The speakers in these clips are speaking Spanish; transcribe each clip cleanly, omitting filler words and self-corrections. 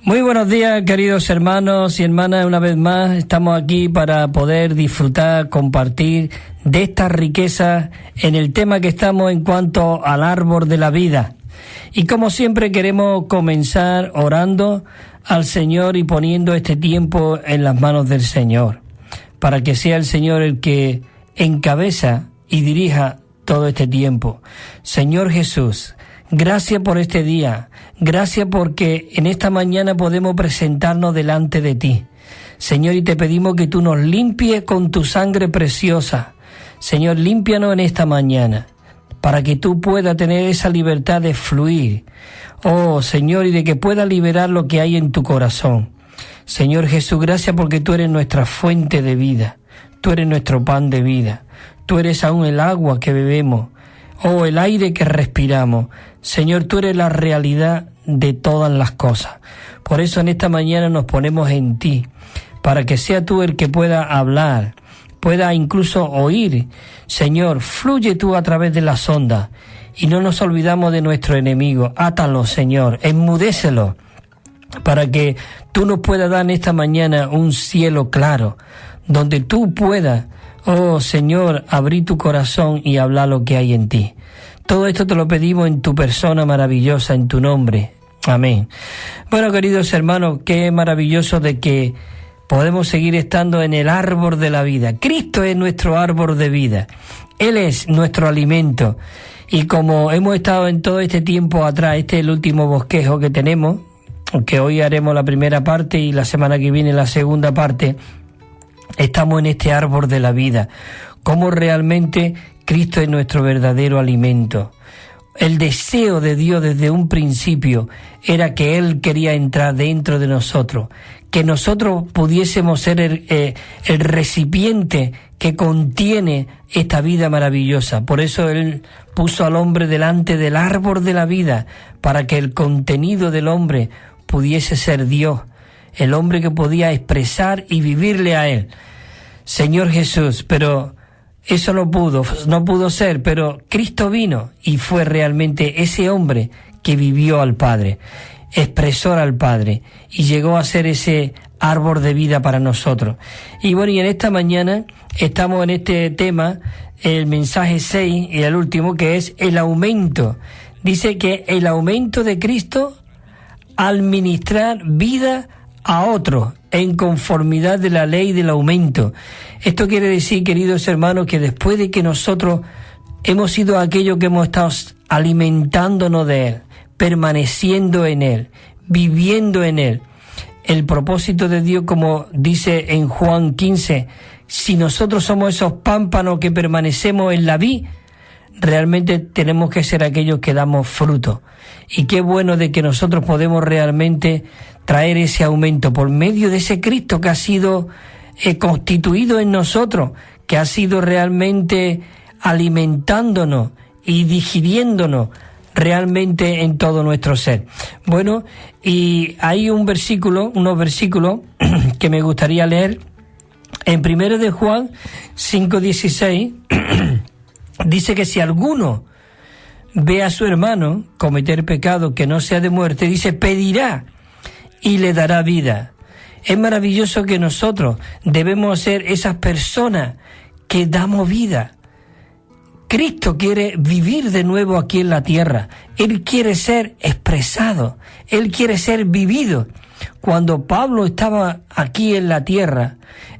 Muy buenos días, queridos hermanos y hermanas. Una vez más estamos aquí para poder disfrutar, compartir de estas riquezas en el tema que estamos en cuanto al árbol de la vida. Y como siempre queremos comenzar orando al Señor y poniendo este tiempo en las manos del Señor, para que sea el Señor el que encabeza y dirija todo este tiempo. Señor Jesús, gracias por este día, gracias porque en esta mañana podemos presentarnos delante de ti. Señor, y te pedimos que tú nos limpies con tu sangre preciosa. Señor, límpianos en esta mañana, para que tú puedas tener esa libertad de fluir. Oh, Señor, y de que puedas liberar lo que hay en tu corazón. Señor Jesús, gracias porque tú eres nuestra fuente de vida. Tú eres nuestro pan de vida. Tú eres aún el agua que bebemos. Oh, el aire que respiramos. Señor, tú eres la realidad de todas las cosas. Por eso en esta mañana nos ponemos en ti, para que sea tú el que pueda hablar, pueda incluso oír. Señor, fluye tú a través de las ondas y no nos olvidamos de nuestro enemigo. Átalo, Señor, enmudécelo, para que tú nos puedas dar en esta mañana un cielo claro, donde tú puedas, oh Señor, abrir tu corazón y hablar lo que hay en ti. Todo esto te lo pedimos en tu persona maravillosa, en tu nombre. Amén. Bueno, queridos hermanos, qué maravilloso de que podemos seguir estando en el árbol de la vida. Cristo es nuestro árbol de vida. Él es nuestro alimento. Y como hemos estado en todo este tiempo atrás, este es el último bosquejo que tenemos, que hoy haremos la primera parte y la semana que viene la segunda parte, estamos en este árbol de la vida. Cómo realmente Cristo es nuestro verdadero alimento. El deseo de Dios desde un principio era que Él quería entrar dentro de nosotros, que nosotros pudiésemos ser el recipiente que contiene esta vida maravillosa. Por eso Él puso al hombre delante del árbol de la vida, para que el contenido del hombre pudiese ser Dios, el hombre que podía expresar y vivirle a Él. Señor Jesús, pero eso no pudo ser, pero Cristo vino y fue realmente ese hombre que vivió al Padre, expresó al Padre y llegó a ser ese árbol de vida para nosotros. Y bueno, y en esta mañana estamos en este tema, el mensaje 6 y el último, que es el aumento. Dice que el aumento de Cristo al ministrar vida a otros en conformidad de la ley del aumento. Esto quiere decir, queridos hermanos, que después de que nosotros hemos sido aquellos que hemos estado alimentándonos de Él, permaneciendo en Él, viviendo en Él, el propósito de Dios, como dice en Juan 15, si nosotros somos esos pámpanos que permanecemos en la vid, realmente tenemos que ser aquellos que damos fruto. Y qué bueno de que nosotros podemos realmente traer ese aumento por medio de ese Cristo que ha sido constituido en nosotros, que ha sido realmente alimentándonos y digiriéndonos realmente en todo nuestro ser. Bueno, y hay unos versículos que me gustaría leer. En 1 de Juan 5:16 dice que si alguno ve a su hermano cometer pecado que no sea de muerte, dice, pedirá y le dará vida. Es maravilloso que nosotros debemos ser esas personas que damos vida. Cristo quiere vivir de nuevo aquí en la tierra. Él quiere ser expresado. Él quiere ser vivido. Cuando Pablo estaba aquí en la tierra,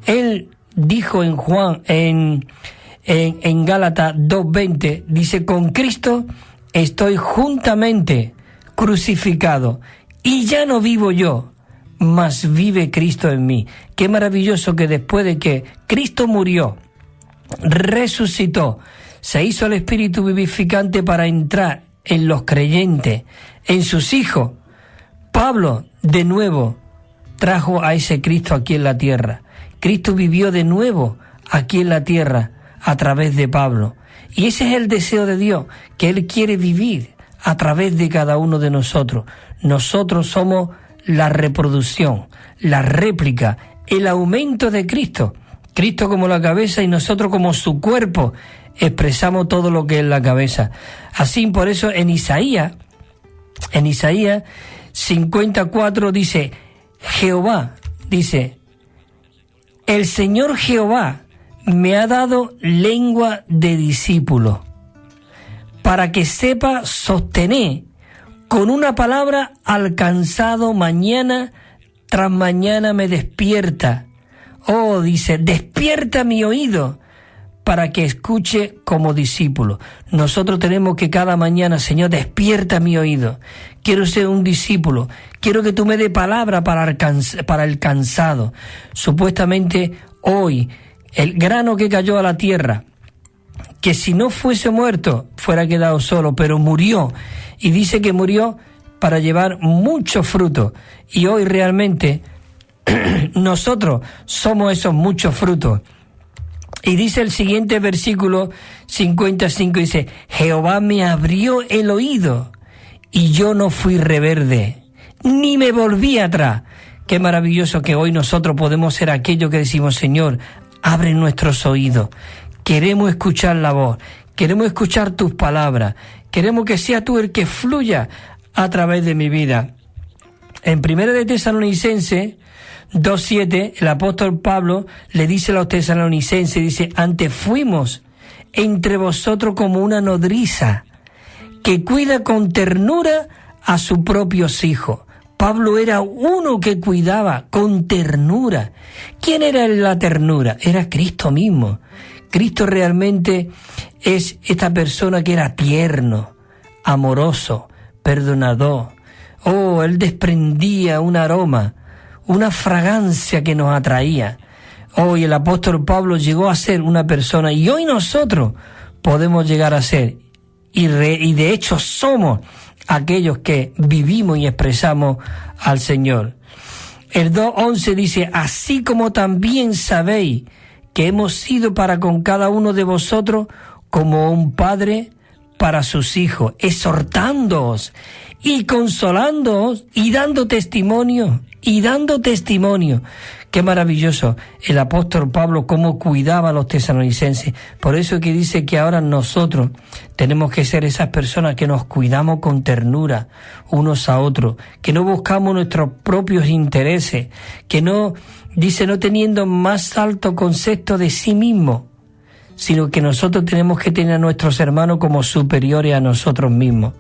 él dijo en Juan, en Gálatas 2:20, dice, con Cristo estoy juntamente crucificado y ya no vivo yo, mas vive Cristo en mí. Qué maravilloso que después de que Cristo murió, resucitó, se hizo el Espíritu vivificante para entrar en los creyentes, en sus hijos. Pablo de nuevo trajo a ese Cristo aquí en la tierra. Cristo vivió de nuevo aquí en la tierra a través de Pablo. Y ese es el deseo de Dios, que Él quiere vivir a través de cada uno de nosotros. Nosotros somos la reproducción, la réplica, el aumento de Cristo. Cristo como la cabeza y nosotros como su cuerpo expresamos todo lo que es la cabeza. Así, por eso en Isaías En Isaías 54 dice, Jehová, dice, el Señor Jehová me ha dado lengua de discípulo, para que sepa sostener con una palabra alcanzado mañana tras mañana me despierta. Oh, dice, despierta mi oído para que escuche como discípulo. Nosotros tenemos que cada mañana, Señor, despierta mi oído. Quiero ser un discípulo. Quiero que tú me dé palabra para el cansado. Supuestamente hoy, el grano que cayó a la tierra, que si no fuese muerto, fuera quedado solo, pero murió. Y dice que murió para llevar mucho fruto. Y hoy realmente nosotros somos esos muchos frutos. Y dice el siguiente versículo 55, dice, Jehová me abrió el oído y yo no fui reverde, ni me volví atrás. Qué maravilloso que hoy nosotros podemos ser aquellos que decimos, Señor, abre nuestros oídos. Queremos escuchar la voz, queremos escuchar tus palabras, queremos que sea tú el que fluya a través de mi vida. En 1 de Tesalonicenses 2:7, el apóstol Pablo le dice a los tesalonicenses, dice, antes fuimos entre vosotros como una nodriza que cuida con ternura a sus propios hijos. Pablo era uno que cuidaba con ternura. ¿Quién era la ternura? Era Cristo mismo. Cristo realmente es esta persona que era tierno, amoroso, perdonador. Oh, él desprendía un aroma, una fragancia que nos atraía. Hoy el apóstol Pablo llegó a ser una persona y hoy nosotros podemos llegar a ser y de hecho somos aquellos que vivimos y expresamos al Señor. El 2:11 dice, así como también sabéis que hemos sido para con cada uno de vosotros como un padre para sus hijos, exhortándoos y consolándoos y dando testimonio. Qué maravilloso el apóstol Pablo, cómo cuidaba a los tesalonicenses. Por eso es que dice que ahora nosotros tenemos que ser esas personas que nos cuidamos con ternura unos a otros, que no buscamos nuestros propios intereses, que no, dice, no teniendo más alto concepto de sí mismo, sino que nosotros tenemos que tener a nuestros hermanos como superiores a nosotros mismos.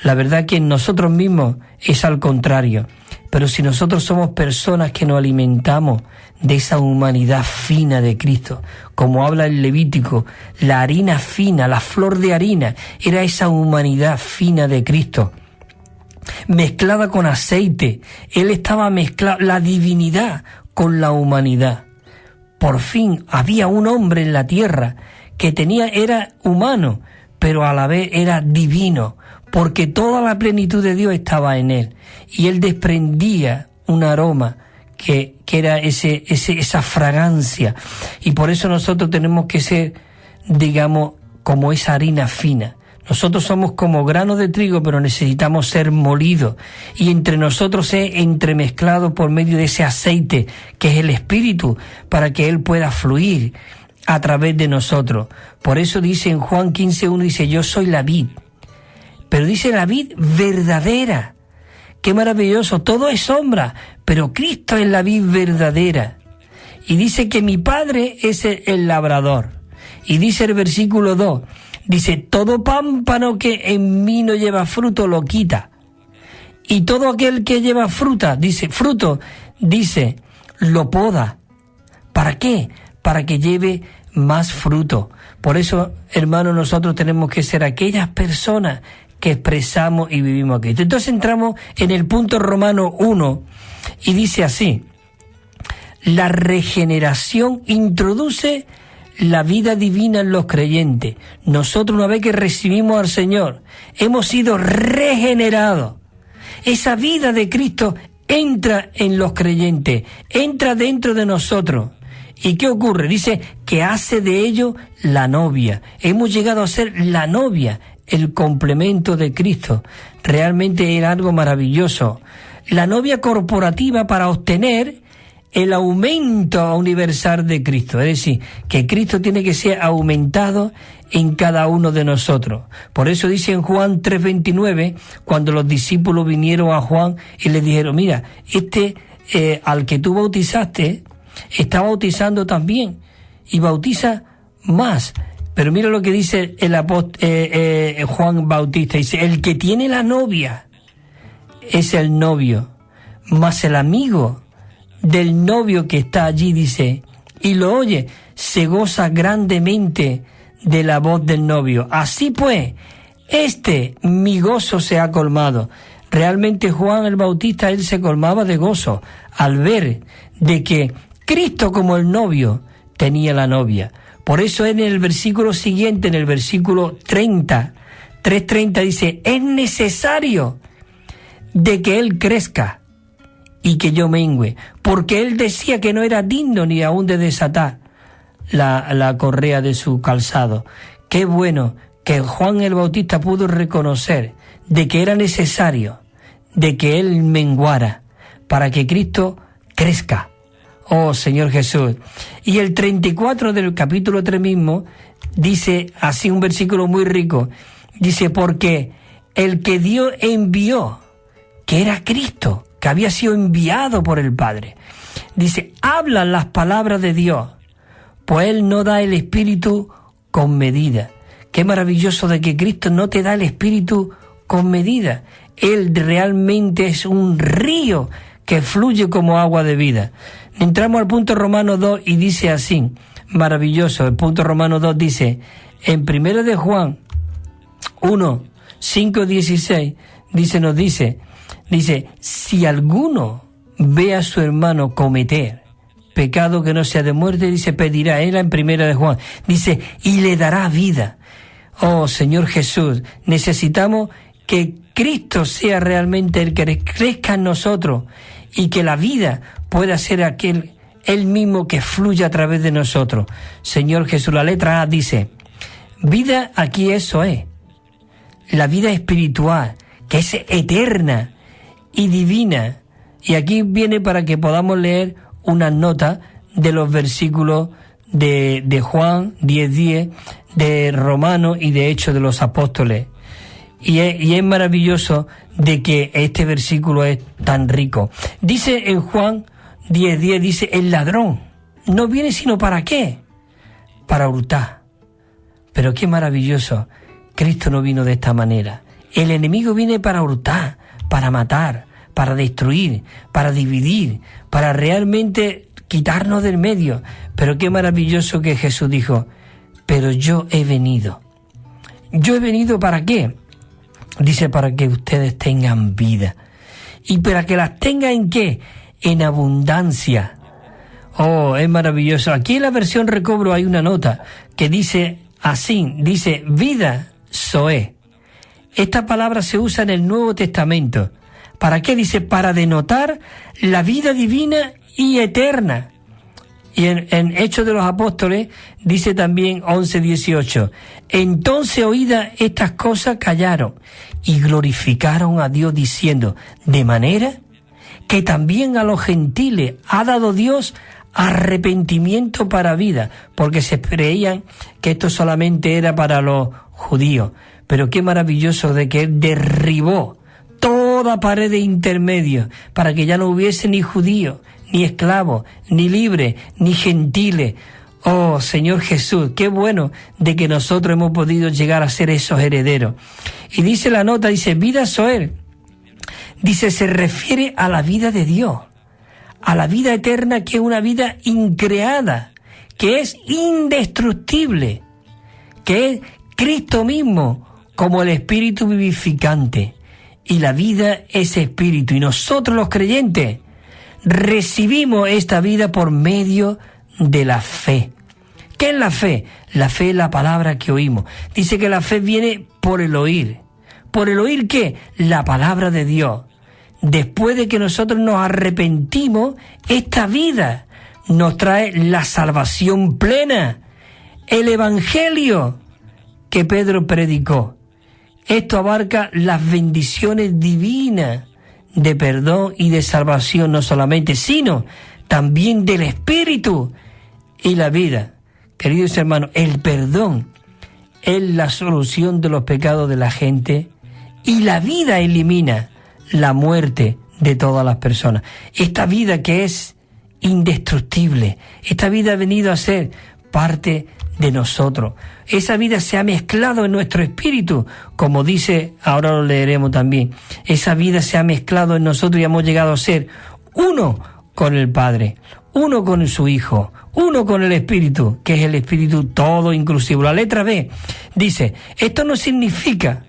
La verdad que en nosotros mismos es al contrario. Pero si nosotros somos personas que nos alimentamos de esa humanidad fina de Cristo, como habla el Levítico, la harina fina, la flor de harina, era esa humanidad fina de Cristo, mezclada con aceite. Él estaba mezclado, la divinidad con la humanidad. Por fin había un hombre en la tierra que era humano, pero a la vez era divino, porque toda la plenitud de Dios estaba en él, y él desprendía un aroma que era esa fragancia, y por eso nosotros tenemos que ser, digamos, como esa harina fina. Nosotros somos como granos de trigo, pero necesitamos ser molidos, y entre nosotros ser entremezclado por medio de ese aceite, que es el Espíritu, para que él pueda fluir a través de nosotros. Por eso dice en Juan 15:1, dice, yo soy la vid. Pero dice la vid verdadera. Qué maravilloso, todo es sombra, pero Cristo es la vid verdadera. Y dice que mi Padre es el labrador. Y dice el versículo 2, dice, todo pámpano que en mí no lleva fruto lo quita. Y todo aquel que lleva fruto, dice, lo poda. ¿Para qué? Para que lleve más fruto. Por eso, hermanos, nosotros tenemos que ser aquellas personas que expresamos y vivimos a Cristo. Entonces entramos en el punto Romano 1 y dice así, la regeneración introduce la vida divina en los creyentes. Nosotros, una vez que recibimos al Señor, hemos sido regenerados. Esa vida de Cristo entra en los creyentes, entra dentro de nosotros. ¿Y qué ocurre? Dice que hace de ellos la novia. Hemos llegado a ser la novia, el complemento de Cristo. Realmente era algo maravilloso. La novia corporativa para obtener el aumento universal de Cristo. Es decir, que Cristo tiene que ser aumentado en cada uno de nosotros. Por eso dice en Juan 3:29, cuando los discípulos vinieron a Juan y le dijeron, mira, al que tú bautizaste, está bautizando también, y bautiza más. Pero mira lo que dice Juan Bautista, dice, el que tiene la novia es el novio, mas el amigo del novio que está allí, dice, y lo oye, se goza grandemente de la voz del novio. Así pues, mi gozo se ha colmado. Realmente Juan el Bautista, él se colmaba de gozo al ver de que Cristo como el novio tenía la novia. Por eso en el versículo siguiente, en el versículo 3:30 dice, es necesario de que Él crezca y que yo mengüe, porque Él decía que no era digno ni aún de desatar la correa de su calzado. Qué bueno que Juan el Bautista pudo reconocer de que era necesario de que Él menguara para que Cristo crezca. Oh, Señor Jesús. Y el 34 del capítulo 3 mismo dice así un versículo muy rico. Dice, porque el que Dios envió, que era Cristo, que había sido enviado por el Padre, dice, hablan las palabras de Dios, pues Él no da el Espíritu con medida. Qué maravilloso de que Cristo no te da el Espíritu con medida. Él realmente es un río que fluye como agua de vida. Entramos al punto Romanos 2 y dice así, maravilloso, el punto Romanos 2 dice, en 1 de Juan 1, 5, 16, dice, si alguno ve a su hermano cometer pecado que no sea de muerte, dice, pedirá él en 1 de Juan, dice, y le dará vida. Oh, Señor Jesús, necesitamos que Cristo sea realmente el que crezca en nosotros y que la vida pueda ser Él mismo que fluya a través de nosotros. Señor Jesús, la letra A dice, vida aquí eso es, la vida espiritual, que es eterna y divina. Y aquí viene para que podamos leer unas notas de los versículos de Juan 10:10, de Romanos y de Hechos de los Apóstoles. Y es maravilloso de que este versículo es tan rico. Dice en Juan 10:10, dice, el ladrón no viene sino ¿para qué? Para hurtar. Pero qué maravilloso, Cristo no vino de esta manera. El enemigo viene para hurtar, para matar, para destruir, para dividir, para realmente quitarnos del medio. Pero qué maravilloso que Jesús dijo, pero yo he venido. ¿Yo he venido para qué? Dice, para que ustedes tengan vida. ¿Y para que las tengan en qué? En abundancia. Oh, es maravilloso. Aquí en la versión Recobro hay una nota que dice así, dice, vida zoe. Esta palabra se usa en el Nuevo Testamento. ¿Para qué? Dice, para denotar la vida divina y eterna. Y en Hechos de los Apóstoles dice también 11:18. Entonces oídas estas cosas callaron y glorificaron a Dios diciendo, de manera que también a los gentiles ha dado Dios arrepentimiento para vida, porque se creían que esto solamente era para los judíos. Pero qué maravilloso de que Él derribó toda pared de intermedio para que ya no hubiese ni judíos, ni esclavos, ni libres, ni gentiles. Oh, Señor Jesús, qué bueno de que nosotros hemos podido llegar a ser esos herederos. Y dice la nota, dice, vida zoe. Dice, se refiere a la vida de Dios, a la vida eterna, que es una vida increada, que es indestructible, que es Cristo mismo como el Espíritu vivificante. Y la vida es Espíritu. Y nosotros los creyentes recibimos esta vida por medio de la fe. ¿Qué es la fe? La fe es la palabra que oímos. Dice que la fe viene por el oír. ¿Por el oír qué? La palabra de Dios. Después de que nosotros nos arrepentimos, esta vida nos trae la salvación plena, el Evangelio que Pedro predicó. Esto abarca las bendiciones divinas de perdón y de salvación, no solamente, sino también del Espíritu y la vida. Queridos hermanos, el perdón es la solución de los pecados de la gente y la vida elimina la muerte de todas las personas. Esta vida que es indestructible, esta vida ha venido a ser parte de nosotros. Esa vida se ha mezclado en nuestro espíritu, como dice, ahora lo leeremos también. Esa vida se ha mezclado en nosotros y hemos llegado a ser uno con el Padre, uno con su Hijo, uno con el Espíritu, que es el Espíritu todo inclusivo. La letra B dice, esto no significa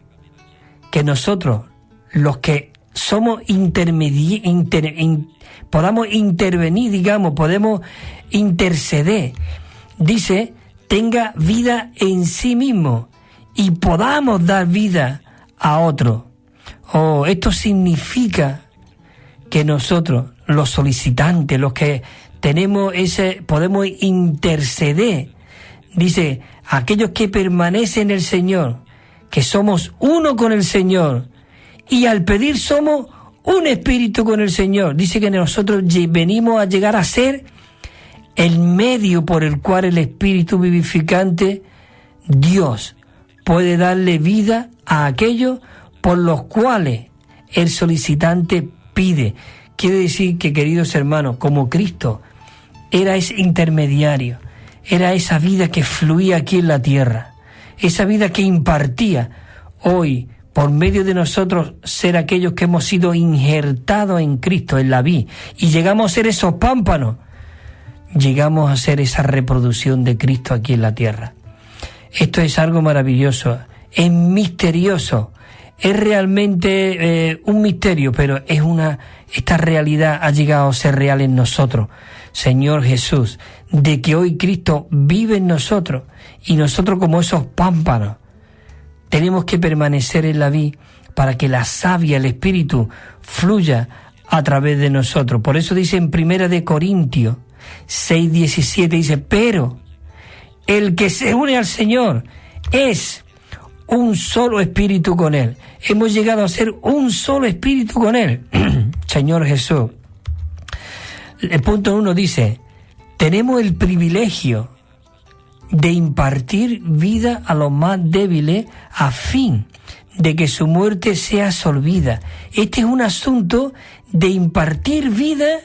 que nosotros, los que somos podamos intervenir, digamos, podemos interceder, dice, tenga vida en sí mismo y podamos dar vida a otro. Esto significa que nosotros, los solicitantes, los que tenemos podemos interceder. Dice, aquellos que permanecen en el Señor, que somos uno con el Señor, y al pedir somos un espíritu con el Señor. Dice que nosotros venimos a llegar a ser el medio por el cual el Espíritu vivificante, Dios, puede darle vida a aquellos por los cuales el solicitante pide. Quiere decir que, queridos hermanos, como Cristo era ese intermediario, era esa vida que fluía aquí en la tierra, esa vida que impartía, hoy, por medio de nosotros, ser aquellos que hemos sido injertados en Cristo, en la vid, y llegamos a ser esos pámpanos, llegamos a ser esa reproducción de Cristo aquí en la tierra. Esto es algo maravilloso, es misterioso, es realmente un misterio, pero esta realidad ha llegado a ser real en nosotros, Señor Jesús, de que hoy Cristo vive en nosotros y nosotros como esos pámpanos tenemos que permanecer en la vid para que la savia, el Espíritu, fluya a través de nosotros. Por eso dice en 1 Corintios 6:17, dice, pero el que se une al Señor es un solo espíritu con Él. Hemos llegado a ser un solo espíritu con Él. Señor Jesús. El punto 1 dice, tenemos el privilegio de impartir vida a los más débiles a fin de que su muerte sea absorbida. Este es un asunto de impartir vida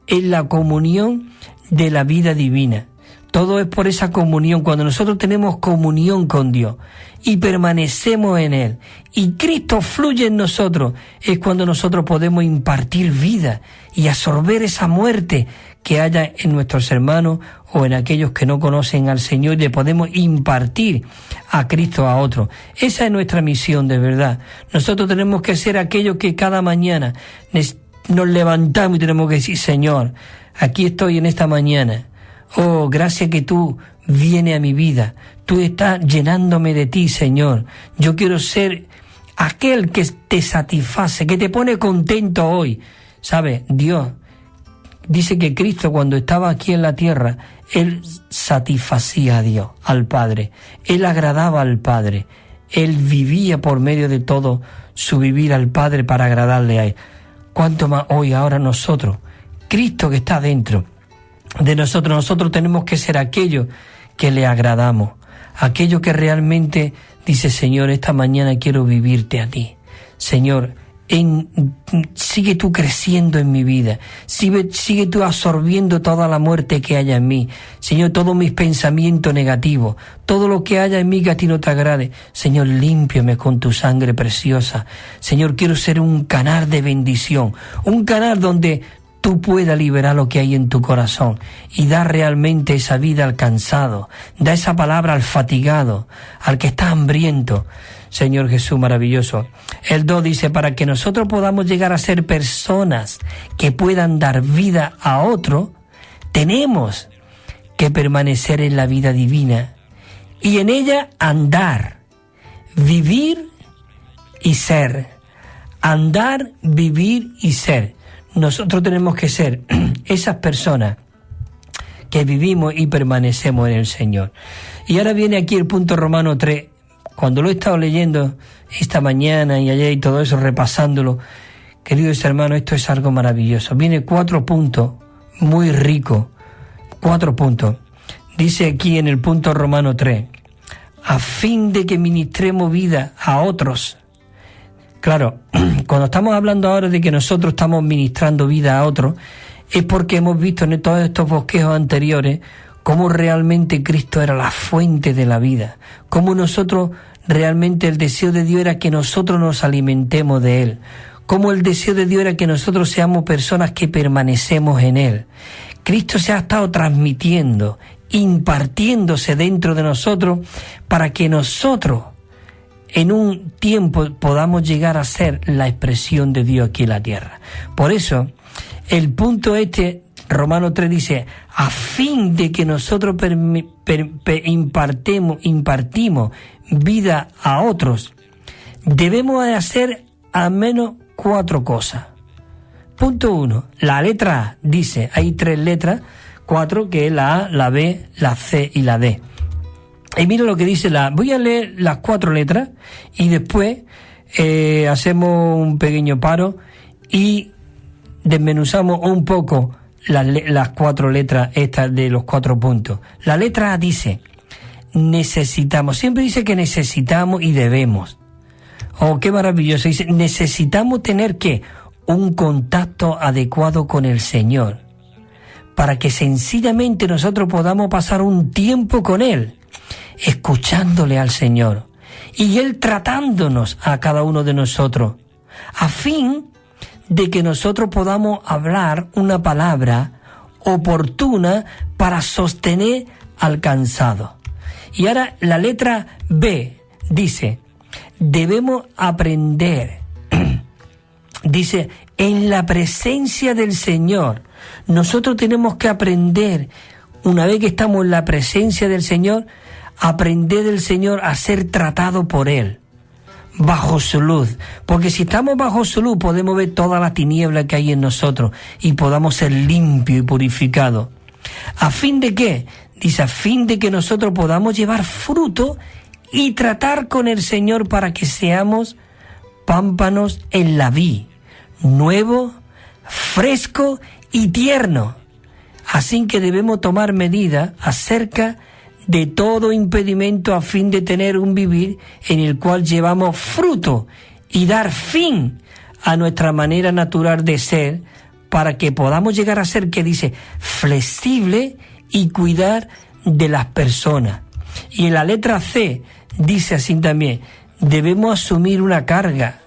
en la comunión de la vida divina. Todo es por esa comunión. Cuando nosotros tenemos comunión con Dios y permanecemos en Él y Cristo fluye en nosotros, es cuando nosotros podemos impartir vida y absorber esa muerte que haya en nuestros hermanos o en aquellos que no conocen al Señor, y le podemos impartir a Cristo a otros. Esa es nuestra misión, de verdad. Nosotros tenemos que ser aquellos que cada mañana nos levantamos y tenemos que decir, Señor, aquí estoy en esta mañana. Oh, gracias que tú vienes a mi vida. Tú estás llenándome de ti, Señor. Yo quiero ser aquel que te satisface, que te pone contento hoy. ¿Sabes? Dios dice que Cristo, cuando estaba aquí en la tierra, Él satisfacía a Dios, al Padre. Él agradaba al Padre. Él vivía por medio de todo su vivir al Padre para agradarle a Él. ¿Cuánto más hoy, ahora nosotros? Cristo que está dentro de nosotros tenemos que ser aquellos que le agradamos, aquellos que realmente dice, Señor, esta mañana quiero vivirte a ti. Señor, sigue tú creciendo en mi vida, sigue tú absorbiendo toda la muerte que haya en mí. Señor, todos mis pensamientos negativos, todo lo que haya en mí que a ti no te agrade, Señor, límpiame con tu sangre preciosa. Señor, quiero ser un canal de bendición, un canal donde tú puedas liberar lo que hay en tu corazón y dar realmente esa vida al cansado, da esa palabra al fatigado, al que está hambriento. Señor Jesús maravilloso. El 2 dice, para que nosotros podamos llegar a ser personas que puedan dar vida a otro, tenemos que permanecer en la vida divina y en ella andar, vivir y ser. Andar, vivir y ser. Nosotros tenemos que ser esas personas que vivimos y permanecemos en el Señor. Y ahora viene aquí el punto Romano 3. Cuando lo he estado leyendo esta mañana y ayer y todo eso, repasándolo, queridos hermanos, esto es algo maravilloso. Viene 4 puntos, muy rico. 4 puntos. Dice aquí en el punto Romano 3. a fin de que ministremos vida a otros. Claro, cuando estamos hablando ahora de que nosotros estamos ministrando vida a otros, es porque hemos visto en todos estos bosquejos anteriores cómo realmente Cristo era la fuente de la vida, cómo nosotros realmente el deseo de Dios era que nosotros nos alimentemos de Él, cómo el deseo de Dios era que nosotros seamos personas que permanecemos en Él. Cristo se ha estado transmitiendo, impartiéndose dentro de nosotros para que nosotros en un tiempo podamos llegar a ser la expresión de Dios aquí en la tierra. Por eso, el punto Romanos 3 dice, a fin de que nosotros impartimos vida a otros, debemos de hacer al menos 4 cosas. Punto 1, la letra A dice, hay 3 letras, 4, que es la A, la B, la C y la D. Y mira lo que dice voy a leer las 4 letras y después hacemos un pequeño paro y desmenuzamos un poco las 4 letras estas de los 4 puntos. La letra A dice, necesitamos, siempre dice que necesitamos y debemos. Oh, qué maravilloso. Dice, necesitamos tener ¿qué? Un contacto adecuado con el Señor, para que sencillamente nosotros podamos pasar un tiempo con Él, escuchándole al Señor, y Él tratándonos a cada uno de nosotros, a fin de que nosotros podamos hablar una palabra oportuna para sostener al cansado. Y ahora la letra B dice, debemos aprender, dice, en la presencia del Señor. Nosotros tenemos que aprender, una vez que estamos en la presencia del Señor, aprender del Señor a ser tratado por Él, bajo su luz. Porque si estamos bajo su luz, podemos ver toda la tiniebla que hay en nosotros y podamos ser limpios y purificados. ¿A fin de qué? Dice, a fin de que nosotros podamos llevar fruto y tratar con el Señor para que seamos pámpanos en la vid, nuevo, fresco y tierno. Así que debemos tomar medidas acerca de todo impedimento a fin de tener un vivir en el cual llevamos fruto y dar fin a nuestra manera natural de ser, para que podamos llegar a ser, que dice, flexible y cuidar de las personas. Y en la letra C dice así también, debemos asumir una carga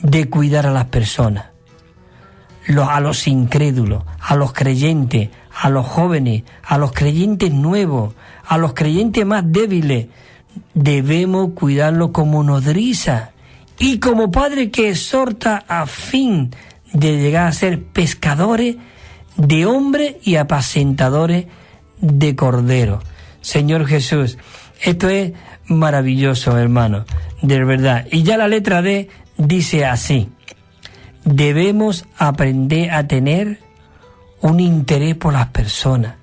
de cuidar a las personas, a los incrédulos, a los creyentes, a los jóvenes, a los creyentes nuevos, a los creyentes más débiles. Debemos cuidarlos como nodriza y como padre que exhorta a fin de llegar a ser pescadores de hombres y apacentadores de corderos. Señor Jesús, esto es maravilloso, hermano, de verdad. Y ya la letra D dice así, debemos aprender a tener un interés por las personas.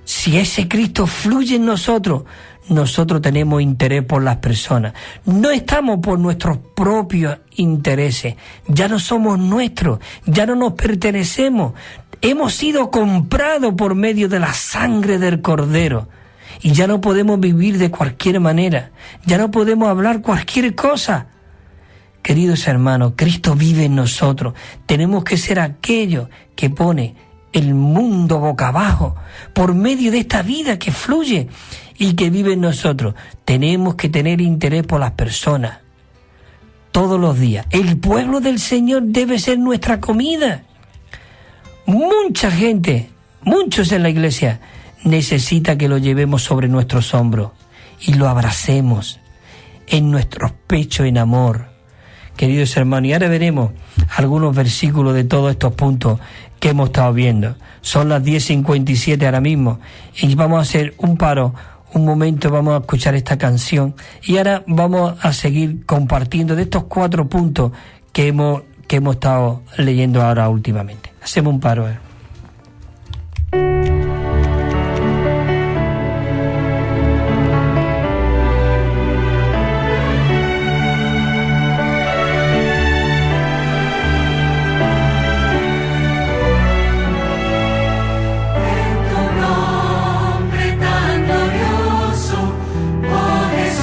Si ese Cristo fluye en nosotros, nosotros tenemos interés por las personas. No estamos por nuestros propios intereses. Ya no somos nuestros, ya no nos pertenecemos. Hemos sido comprados por medio de la sangre del Cordero. Y ya no podemos vivir de cualquier manera. Ya no podemos hablar cualquier cosa. Queridos hermanos, Cristo vive en nosotros. Tenemos que ser aquellos que pone el mundo boca abajo por medio de esta vida que fluye y que vive en nosotros. Tenemos que tener interés por las personas todos los días. El pueblo del Señor debe ser nuestra comida. Mucha gente, muchos en la iglesia, necesita que lo llevemos sobre nuestros hombros y lo abracemos en nuestros pechos en amor. Queridos hermanos, y ahora veremos algunos versículos de todos estos puntos que hemos estado viendo. Son las 10:57 ahora mismo y vamos a hacer un paro, un momento, vamos a escuchar esta canción y ahora vamos a seguir compartiendo de estos 4 puntos que hemos estado leyendo ahora últimamente. Hacemos un paro. En tu nombre tan glorioso, oh Jesús.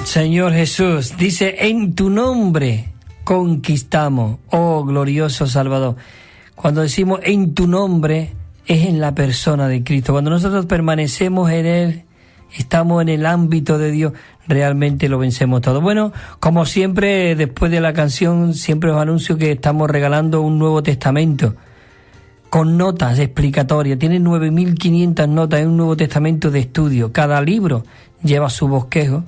Señor Jesús, dice, en tu nombre conquistamos, oh glorioso Salvador. Cuando decimos en tu nombre, es en la persona de Cristo. Cuando nosotros permanecemos en Él, estamos en el ámbito de Dios, realmente lo vencemos todo. Bueno, como siempre, después de la canción, siempre os anuncio que estamos regalando un Nuevo Testamento con notas explicatorias. Tiene 9.500 notas, es un Nuevo Testamento de estudio. Cada libro lleva su bosquejo.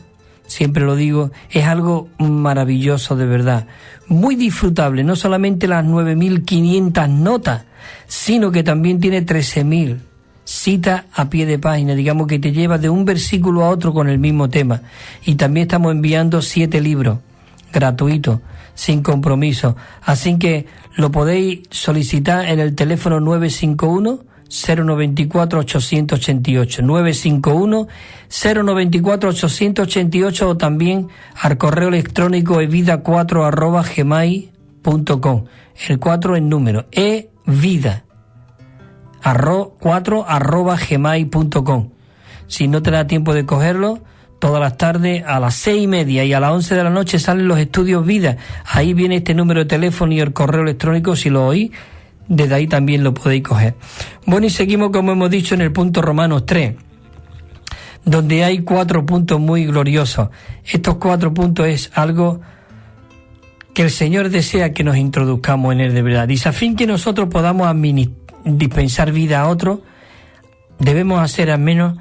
Siempre lo digo, es algo maravilloso de verdad, muy disfrutable, no solamente las 9.500 notas, sino que también tiene 13.000 citas a pie de página, digamos que te lleva de un versículo a otro con el mismo tema. Y también estamos enviando 7 libros gratuitos, sin compromiso, así que lo podéis solicitar en el teléfono 951-094-888, 951-094-888 o también al correo electrónico evida4@gmail.com, el 4 en número, evida4@gmail.com. Si no te da tiempo de cogerlo, todas las tardes a las 6:30 y a las 11 de la noche salen los estudios Vida. Ahí viene este número de teléfono y el correo electrónico, si lo oís, desde ahí también lo podéis coger. Bueno, y seguimos, como hemos dicho, en el punto Romanos 3, donde hay 4 puntos muy gloriosos. Estos 4 puntos es algo que el Señor desea que nos introduzcamos en Él de verdad. Dice, a fin que nosotros podamos dispensar vida a otros, debemos hacer al menos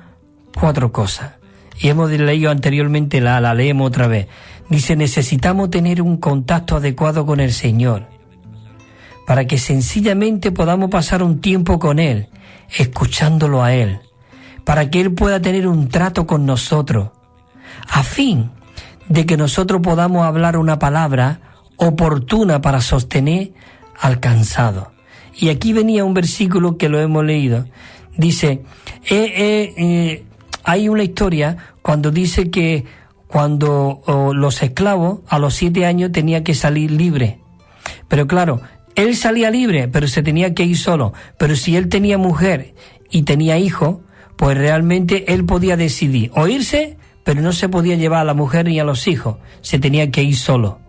4 cosas. Y hemos leído anteriormente, la leemos otra vez. Dice, necesitamos tener un contacto adecuado con el Señor, para que sencillamente podamos pasar un tiempo con Él, escuchándolo a Él, para que Él pueda tener un trato con nosotros, a fin de que nosotros podamos hablar una palabra oportuna para sostener al cansado. Y aquí venía un versículo que lo hemos leído. Dice, hay una historia cuando dice que cuando los esclavos a los 7 años tenían que salir libres. Pero claro, él salía libre, pero se tenía que ir solo. Pero si él tenía mujer y tenía hijos, pues realmente él podía decidir o irse, pero no se podía llevar a la mujer ni a los hijos. Se tenía que ir solo.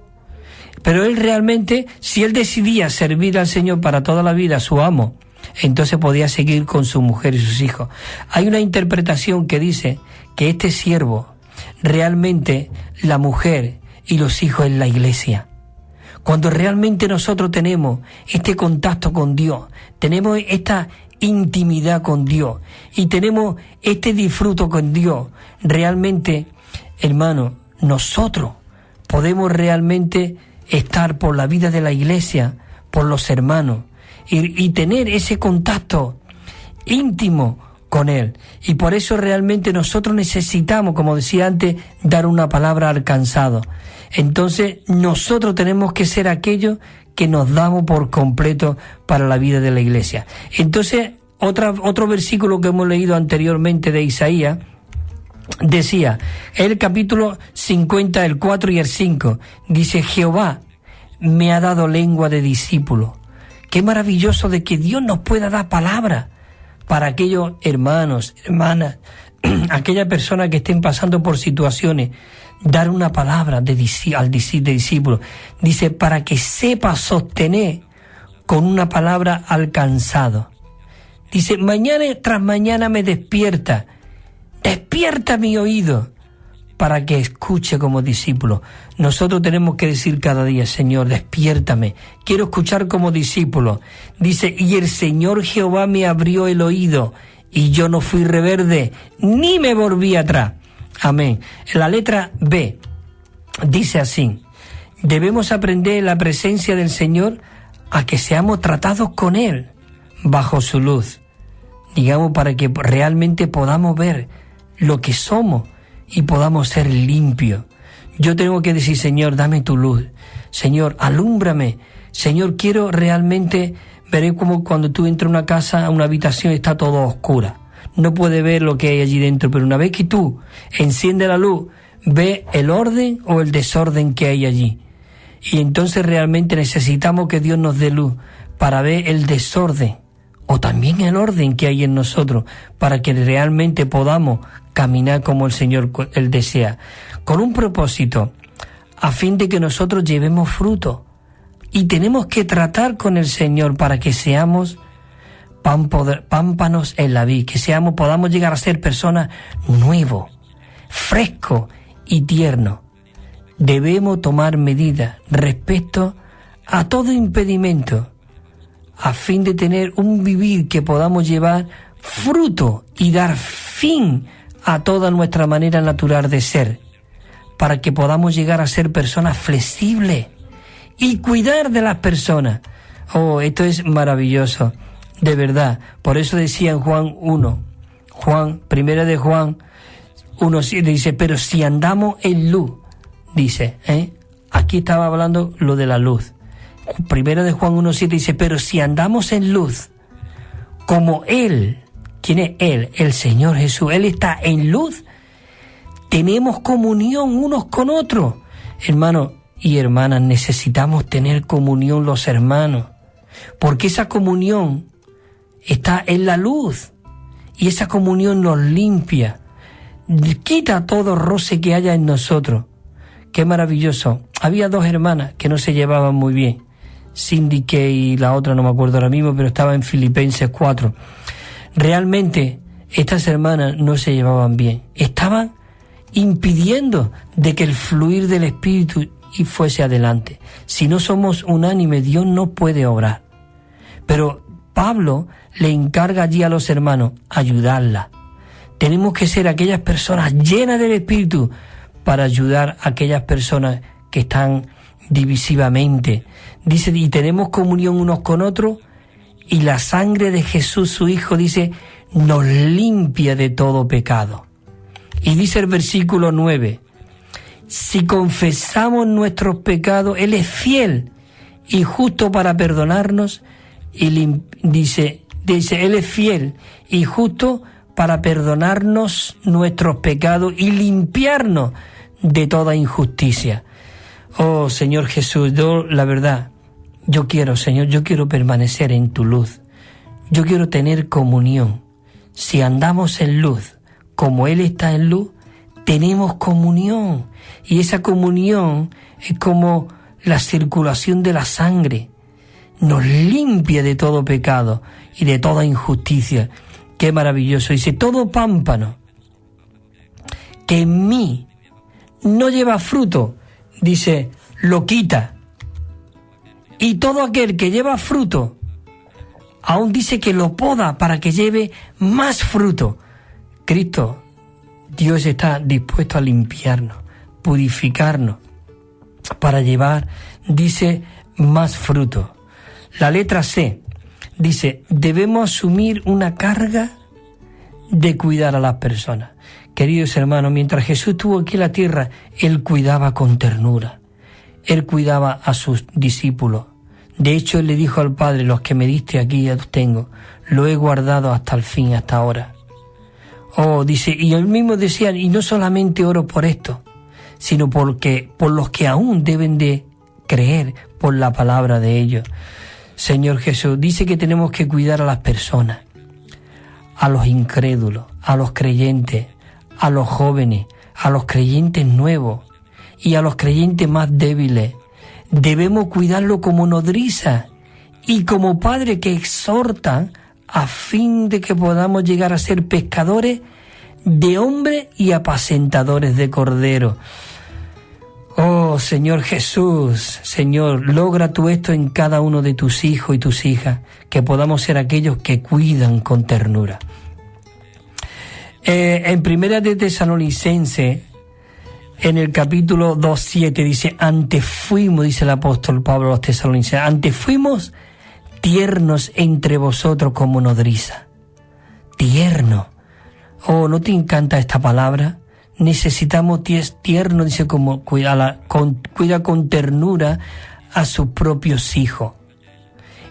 Pero él realmente, si él decidía servir al Señor para toda la vida, a su amo, entonces podía seguir con su mujer y sus hijos. Hay una interpretación que dice que este siervo, realmente la mujer y los hijos es la iglesia. Cuando realmente nosotros tenemos este contacto con Dios, tenemos esta intimidad con Dios y tenemos este disfruto con Dios, realmente, hermano, nosotros podemos realmente estar por la vida de la iglesia, por los hermanos, y tener ese contacto íntimo con Él. Y por eso realmente nosotros necesitamos, como decía antes, dar una palabra al cansado. Entonces nosotros tenemos que ser aquellos que nos damos por completo para la vida de la iglesia. Entonces otro versículo que hemos leído anteriormente de Isaías decía, el capítulo 50, el 4 y el 5, dice, Jehová me ha dado lengua de discípulo. Qué maravilloso de que Dios nos pueda dar palabra para aquellos hermanos, hermanas, aquellas personas que estén pasando por situaciones, dar una palabra de discípulo. Dice, para que sepa sostener con una palabra al cansado. Dice, mañana tras mañana me despierta mi oído para que escuche como discípulo. Nosotros tenemos que decir cada día, Señor, despiértame, quiero escuchar como discípulo. Dice, y el Señor Jehová me abrió el oído, y yo no fui rebelde, ni me volví atrás. Amén. La letra B dice así, debemos aprender en la presencia del Señor a que seamos tratados con Él, bajo su luz, digamos, para que realmente podamos ver lo que somos y podamos ser limpios. Yo tengo que decir, Señor, dame tu luz. Señor, alúmbrame. Señor, quiero realmente ver como cuando tú entras a una casa, a una habitación, está todo oscura. No puedes ver lo que hay allí dentro, pero una vez que tú enciendes la luz, ve el orden o el desorden que hay allí. Y entonces realmente necesitamos que Dios nos dé luz para ver el desorden o también el orden que hay en nosotros para que realmente podamos caminar como el Señor Él desea, con un propósito, a fin de que nosotros llevemos fruto. Y tenemos que tratar con el Señor para que seamos pámpanos en la vid, que podamos llegar a ser personas nuevos, frescos y tiernos. Debemos tomar medidas respecto a todo impedimento, a fin de tener un vivir que podamos llevar fruto y dar fin a toda nuestra manera natural de ser, para que podamos llegar a ser personas flexibles y cuidar de las personas. Oh, esto es maravilloso, de verdad. Por eso decía en Juan 1, primera de Juan 1:7, dice, pero si andamos en luz, dice, aquí estaba hablando lo de la luz. Primera de Juan 1:7 dice, pero si andamos en luz, como Él, ¿quién es Él? El Señor Jesús, Él está en luz, tenemos comunión unos con otros. Hermanos y hermanas, necesitamos tener comunión los hermanos, porque esa comunión está en la luz, y esa comunión nos limpia, quita todo roce que haya en nosotros. Qué maravilloso. Había dos hermanas que no se llevaban muy bien, Cindy y la otra no me acuerdo ahora mismo, pero estaba en Filipenses 4. Realmente estas hermanas no se llevaban bien, estaban impidiendo de que el fluir del Espíritu y fuese adelante. Si no somos unánimes, Dios no puede obrar. Pero Pablo le encarga allí a los hermanos ayudarla. Tenemos que ser aquellas personas llenas del Espíritu para ayudar a aquellas personas que están divisivamente. Dice, y tenemos comunión unos con otros, y la sangre de Jesús, su Hijo, dice, nos limpia de todo pecado. Y dice el versículo 9, si confesamos nuestros pecados, Él es fiel y justo para perdonarnos, y dice, Él es fiel y justo para perdonarnos nuestros pecados y limpiarnos de toda injusticia. Oh, Señor Jesús, yo, la verdad, yo quiero, Señor, yo quiero permanecer en tu luz. Yo quiero tener comunión. Si andamos en luz, como Él está en luz, tenemos comunión. Y esa comunión es como la circulación de la sangre. Nos limpia de todo pecado y de toda injusticia. Qué maravilloso. Dice, todo pámpano que en mí no lleva fruto, dice, lo quita. Y todo aquel que lleva fruto, aún dice que lo poda para que lleve más fruto. Cristo, Dios está dispuesto a limpiarnos, purificarnos, para llevar, dice, más fruto. La letra C dice, debemos asumir una carga de cuidar a las personas. Queridos hermanos, mientras Jesús estuvo aquí en la tierra, Él cuidaba con ternura. Él cuidaba a sus discípulos. De hecho, Él le dijo al Padre, los que me diste aquí ya los tengo, lo he guardado hasta el fin, hasta ahora. Oh, dice, y Él mismo decía, y no solamente oro por esto, sino por los que aún deben de creer por la palabra de ellos. Señor Jesús, dice que tenemos que cuidar a las personas, a los incrédulos, a los creyentes, a los jóvenes, a los creyentes nuevos y a los creyentes más débiles. Debemos cuidarlo como nodriza y como padre que exhorta a fin de que podamos llegar a ser pescadores de hombres y apacentadores de corderos. Oh, Señor Jesús, Señor, logra tú esto en cada uno de tus hijos y tus hijas, que podamos ser aquellos que cuidan con ternura. En Primera de Tesalonicenses, en el capítulo 2:7, dice, antes fuimos, dice el apóstol Pablo a los tesalonicenses, antes fuimos tiernos entre vosotros como nodriza. Tierno. Oh, ¿no te encanta esta palabra? Necesitamos tierno, dice, como cuida con ternura a sus propios hijos.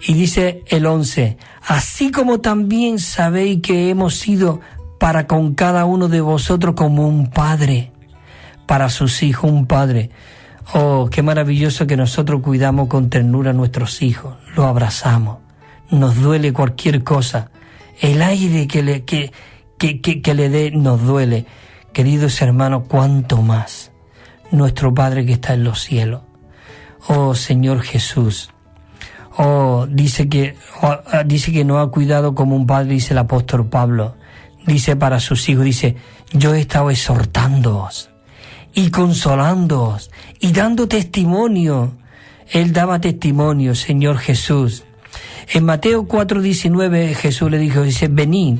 Y dice el 11, así como también sabéis que hemos sido para con cada uno de vosotros como un padre, para sus hijos un padre. Oh, qué maravilloso que nosotros cuidamos con ternura a nuestros hijos, los abrazamos, nos duele cualquier cosa. El aire que le dé nos duele. Queridos hermanos, cuánto más nuestro Padre que está en los cielos. Oh Señor Jesús. Dice que nos ha cuidado como un padre, dice el apóstol Pablo. Dice para sus hijos, dice, yo he estado exhortándoos y consolándoos y dando testimonio. Él daba testimonio, Señor Jesús. En Mateo 4:19 Jesús le dijo, dice, venid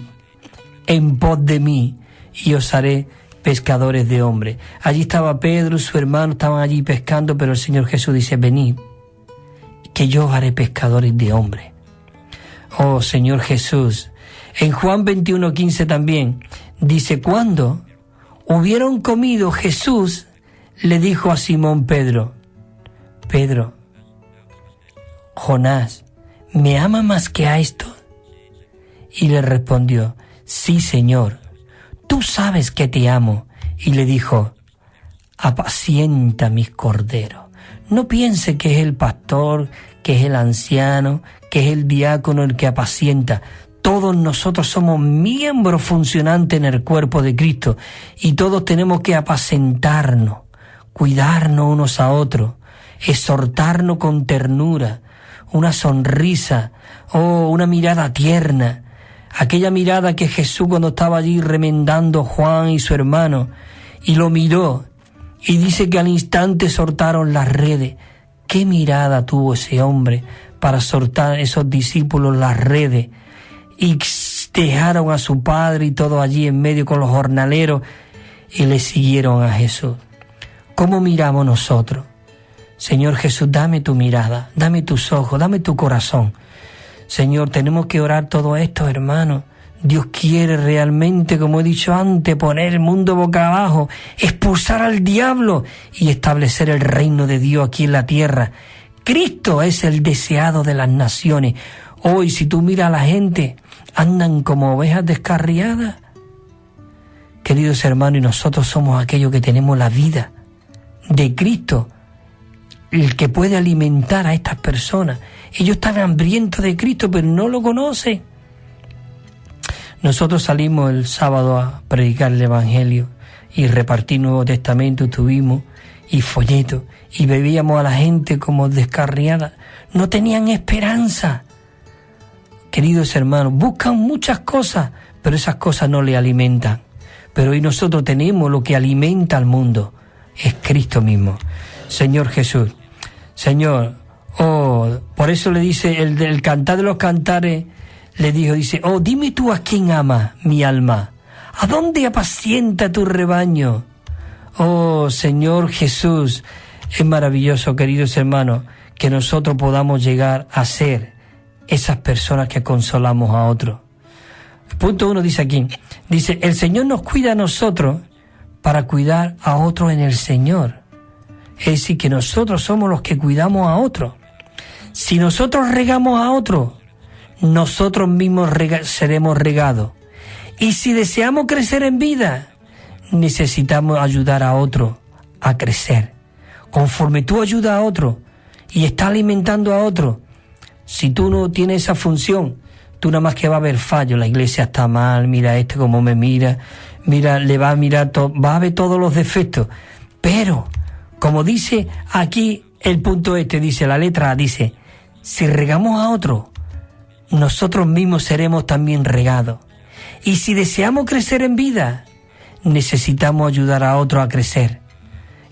en pos de mí y os haré pescadores de hombres. Allí estaba Pedro, su hermano, estaban allí pescando, pero el Señor Jesús dice, venid, que yo os haré pescadores de hombres. Oh Señor Jesús. En Juan 21:15 también dice, cuando hubieron comido, Jesús le dijo a Simón Pedro, Pedro, Jonás, ¿me ama más que a esto? Y le respondió, sí, Señor, tú sabes que te amo. Y le dijo, apacienta mis corderos. No piense que es el pastor, que es el anciano, que es el diácono el que apacienta. Todos nosotros somos miembros funcionantes en el cuerpo de Cristo y todos tenemos que apacentarnos, cuidarnos unos a otros, exhortarnos con ternura, una sonrisa, una mirada tierna. Aquella mirada que Jesús cuando estaba allí remendando Juan y su hermano y lo miró y dice que al instante soltaron las redes. ¿Qué mirada tuvo ese hombre para soltar esos discípulos las redes? Y dejaron a su padre y todo allí en medio con los jornaleros y le siguieron a Jesús. ¿Cómo miramos nosotros? Señor Jesús, dame tu mirada, dame tus ojos, dame tu corazón. Señor, tenemos que orar todo esto, hermano. Dios quiere realmente, como he dicho antes, poner el mundo boca abajo, expulsar al diablo y establecer el reino de Dios aquí en la tierra. Cristo es el deseado de las naciones. Hoy, si tú miras a la gente, andan como ovejas descarriadas. Queridos hermanos, y nosotros somos aquellos que tenemos la vida de Cristo, el que puede alimentar a estas personas. Ellos están hambrientos de Cristo, pero no lo conocen. Nosotros salimos el sábado a predicar el Evangelio y repartir Nuevo Testamento, tuvimos y folletos, y bebíamos a la gente como descarriada. No tenían esperanza. Queridos hermanos, buscan muchas cosas, pero esas cosas no le alimentan. Pero hoy nosotros tenemos lo que alimenta al mundo, es Cristo mismo. Señor Jesús, Señor, por eso le dice el Cantar de los Cantares, le dijo, dice, dime tú a quién ama mi alma, ¿a dónde apacienta tu rebaño? Señor Jesús, es maravilloso, queridos hermanos, que nosotros podamos llegar a ser esas personas que consolamos a otros. Punto 1 dice aquí, dice, el Señor nos cuida a nosotros para cuidar a otros en el Señor. Es decir, que nosotros somos los que cuidamos a otros. Si nosotros regamos a otros, nosotros mismos seremos regados. Y si deseamos crecer en vida, necesitamos ayudar a otros a crecer. Conforme tú ayudas a otro y estás alimentando a otro, si tú no tienes esa función, tú nada más que va a haber fallo. La iglesia está mal, mira cómo me mira, le va a mirar va a ver todos los defectos. Pero, como dice aquí el punto dice la letra A, dice, si regamos a otro, nosotros mismos seremos también regados. Y si deseamos crecer en vida, necesitamos ayudar a otro a crecer.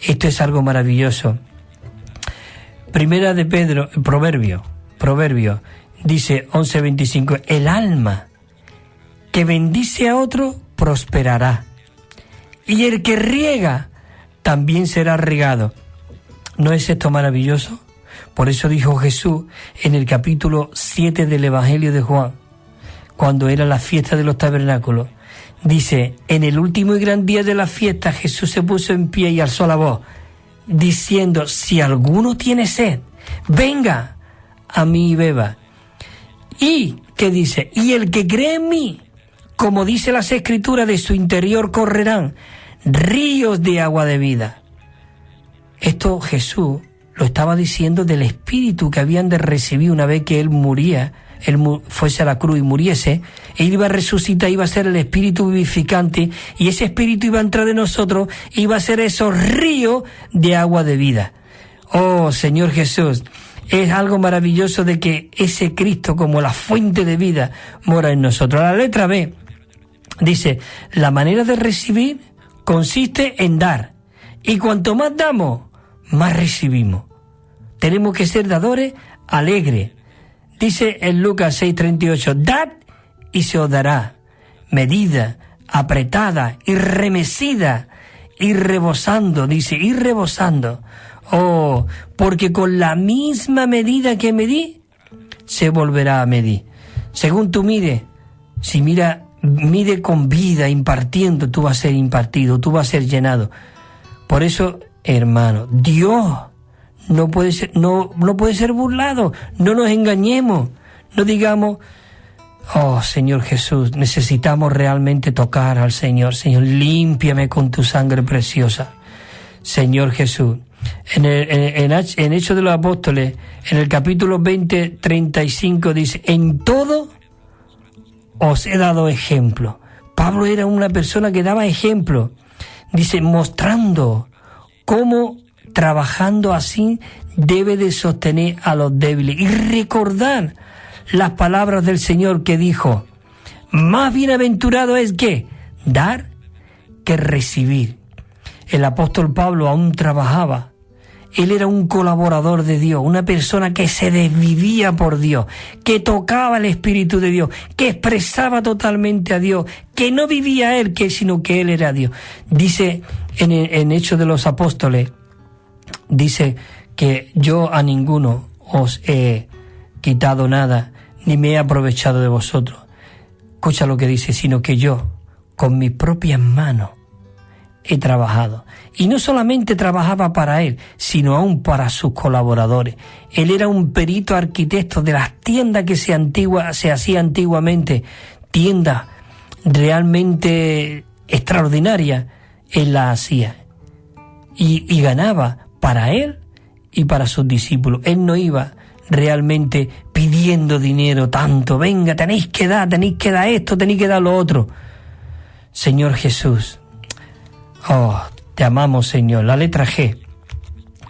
Esto es algo maravilloso. Primera de Pedro, Proverbio, dice 11:25, el alma que bendice a otro prosperará, y el que riega también será regado. ¿No es esto maravilloso? Por eso dijo Jesús en el capítulo 7 del Evangelio de Juan, cuando era la fiesta de los tabernáculos, dice, en el último y gran día de la fiesta Jesús se puso en pie y alzó la voz, diciendo, si alguno tiene sed, venga a mí y beba. Y, ¿qué dice? Y el que cree en mí, como dice las Escrituras, de su interior correrán ríos de agua de vida. Esto Jesús lo estaba diciendo del Espíritu que habían de recibir una vez que Él moría Él fuese a la cruz y muriese, Él iba a resucitar, iba a ser el Espíritu vivificante, y ese Espíritu iba a entrar en nosotros, iba a ser esos ríos de agua de vida. Oh, Señor Jesús, es algo maravilloso de que ese Cristo, como la fuente de vida, mora en nosotros. La letra B dice, la manera de recibir consiste en dar, y cuanto más damos, más recibimos. Tenemos que ser dadores alegres. Dice en Lucas 6:38, dad y se os dará, medida, apretada y remecida, y rebosando, dice, y rebosando. Oh, porque con la misma medida que medí, se volverá a medir. Según tú mires, si mide con vida, impartiendo, tú vas a ser impartido, tú vas a ser llenado. Por eso, hermano, Dios no puede ser burlado. No nos engañemos. No digamos, oh Señor Jesús, necesitamos realmente tocar al Señor. Señor, límpiame con tu sangre preciosa. Señor Jesús, en Hechos de los Apóstoles, en el capítulo 20:35 dice, en todo os he dado ejemplo. Pablo era una persona que daba ejemplo. Dice, mostrando cómo trabajando así debe de sostener a los débiles. Y recordar las palabras del Señor que dijo, más bienaventurado es que dar que recibir. El apóstol Pablo aún trabajaba. Él era un colaborador de Dios, una persona que se desvivía por Dios, que tocaba el Espíritu de Dios, que expresaba totalmente a Dios, que no vivía él, sino que él era Dios. Dice en Hechos de los Apóstoles, dice que yo a ninguno os he quitado nada, ni me he aprovechado de vosotros. Escucha lo que dice, sino que yo, con mis propias manos, he trabajado. Y no solamente trabajaba para él, sino aún para sus colaboradores. Él era un perito arquitecto de las tiendas que se hacía antiguamente, tiendas realmente extraordinarias, él las hacía. Y ganaba para él y para sus discípulos. Él no iba realmente pidiendo dinero tanto. Venga, tenéis que dar esto, tenéis que dar lo otro. Señor Jesús, oh, te amamos, Señor. La letra G,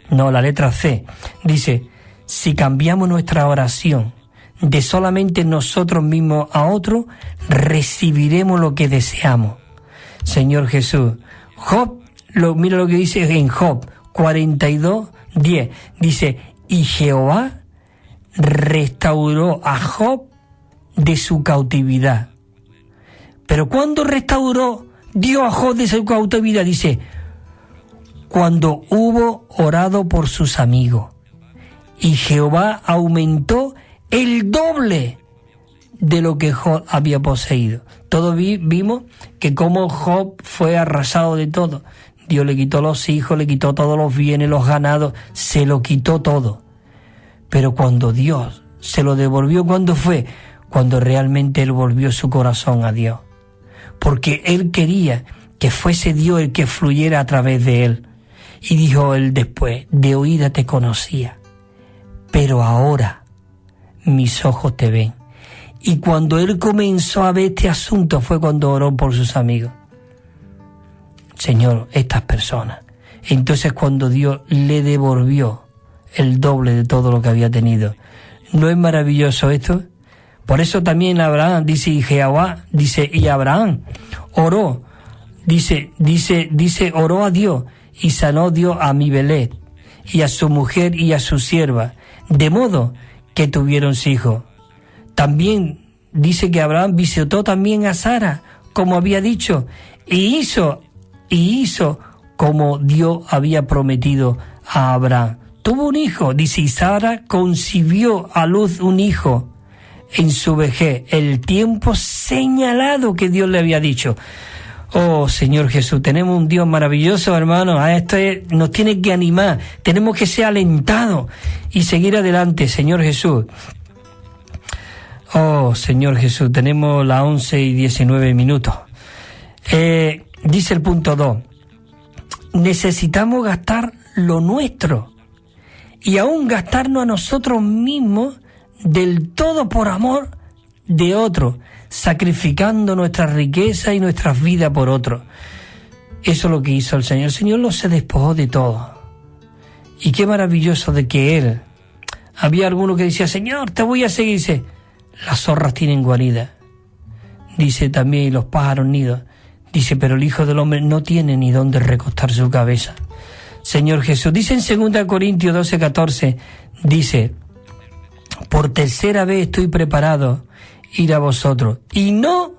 no, la letra C, dice, si cambiamos nuestra oración de solamente nosotros mismos a otro, recibiremos lo que deseamos. Señor Jesús, mira lo que dice en Job 42:10, dice, y Jehová restauró a Job de su cautividad. Pero ¿cuándo restauró Dios a Job de su cautividad? Dice, cuando hubo orado por sus amigos, y Jehová aumentó el doble de lo que Job había poseído. Todos vimos que como Job fue arrasado de todo. Dios le quitó los hijos, le quitó todos los bienes, los ganados, se lo quitó todo. Pero cuando Dios se lo devolvió, ¿cuándo fue? Cuando realmente él volvió su corazón a Dios. Porque él quería que fuese Dios el que fluyera a través de él. Y dijo él después, de oída te conocía, pero ahora mis ojos te ven. Y cuando él comenzó a ver este asunto fue cuando oró por sus amigos. Señor, estas personas. Entonces cuando Dios le devolvió el doble de todo lo que había tenido. ¿No es maravilloso esto? Por eso también Abraham dice, y Jehová, dice, y Abraham oró, dice, oró a Dios, y sanó Dios a Amibelet, y a su mujer y a su sierva, de modo que tuvieron hijos. También dice que Abraham visitó también a Sara, como había dicho, y hizo como Dios había prometido a Abraham. Tuvo un hijo, dice, y Sara concibió a luz un hijo en su vejez, el tiempo señalado que Dios le había dicho. Oh, Señor Jesús, tenemos un Dios maravilloso, hermano. A esto nos tiene que animar. Tenemos que ser alentados y seguir adelante, Señor Jesús. Oh, Señor Jesús, tenemos las 11:19. Dice el punto 2. Necesitamos gastar lo nuestro y aún gastarnos a nosotros mismos del todo por amor de otro, sacrificando nuestra riqueza y nuestras vidas por otro. Eso es lo que hizo el Señor. El Señor lo se despojó de todo. Y qué maravilloso de que Él... Había alguno que decía, Señor, te voy a seguir. Dice, las zorras tienen guarida. Dice también, y los pájaros nidos. Dice, pero el Hijo del Hombre no tiene ni dónde recostar su cabeza. Señor Jesús. Dice en 2 Corintios 12:14, dice, por tercera vez estoy preparado ir a vosotros, y no